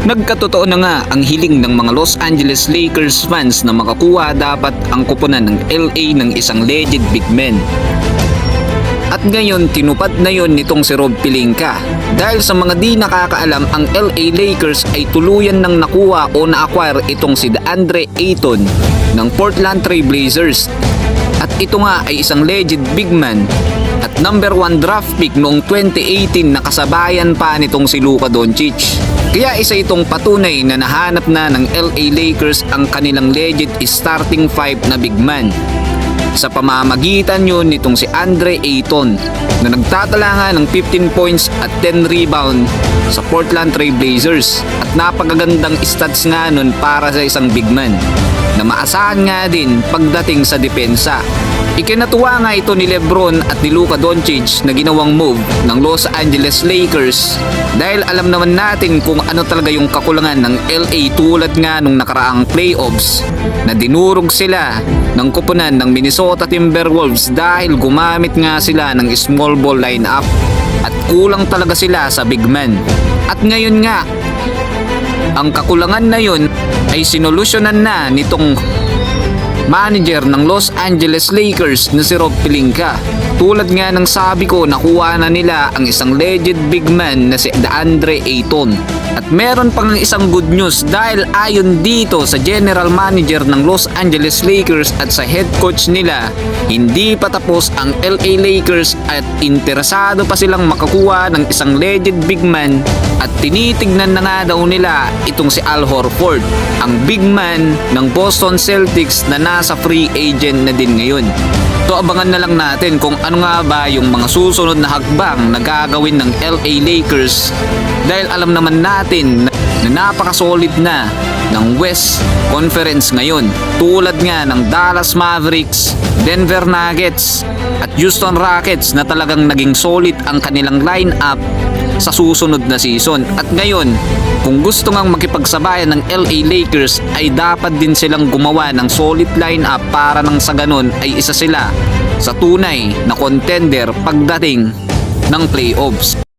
Nagkatotoo na nga ang hiling ng mga Los Angeles Lakers fans na makakuha dapat ang kuponan ng LA ng isang legend big man. At ngayon tinupad na yon nitong si Rob Pelinka. Dahil sa mga di nakakaalam, ang LA Lakers ay tuluyan nang nakuha o na-acquire itong si DeAndre Ayton ng Portland Trail Blazers. At ito nga ay isang legend big man at number 1 draft pick noong 2018 na kasabayan pa nitong si Luka Doncic. Kaya isa itong patunay na nahanap na ng LA Lakers ang kanilang legend starting 5 na big man. Sa pamamagitan yun nitong si Andre Ayton na nagtatala nga ng 15 points at 10 rebound sa Portland Trail Blazers at napakagandang stats nga nun para sa isang big man na maasahan nga din pagdating sa depensa. Ikinatuwa nga ito ni Lebron at ni Luka Doncic na ginawang move ng Los Angeles Lakers dahil alam naman natin kung ano talaga yung kakulangan ng LA tulad nga nung nakaraang playoffs na dinurog sila ng kuponan ng Minnesota Timberwolves dahil gumamit nga sila ng small ball lineup at kulang talaga sila sa big man. At ngayon nga, ang kakulangan na yun ay sinolusyonan na nitong manager ng Los Angeles Lakers na si Rob Pelinka. Tulad nga ng sabi ko, nakuha na nila ang isang legend big man na si DeAndre Ayton. At meron pang isang good news dahil ayon dito sa general manager ng Los Angeles Lakers at sa head coach nila, hindi pa tapos ang LA Lakers at interesado pa silang makakuha ng isang legend big man at tinitignan na nga daw nila itong si Al Horford, ang big man ng Boston Celtics na nasa free agent na din ngayon. So abangan na lang natin kung ano nga ba yung mga susunod na hakbang na gagawin ng LA Lakers dahil alam naman natin na napakasolid na ng West Conference ngayon tulad nga ng Dallas Mavericks, Denver Nuggets at Houston Rockets na talagang naging solid ang kanilang lineup sa susunod na season. At ngayon, kung gusto ngang makipagsabayan ng LA Lakers ay dapat din silang gumawa ng solid lineup para nang sa ganun ay isa sila sa tunay na contender pagdating ng playoffs.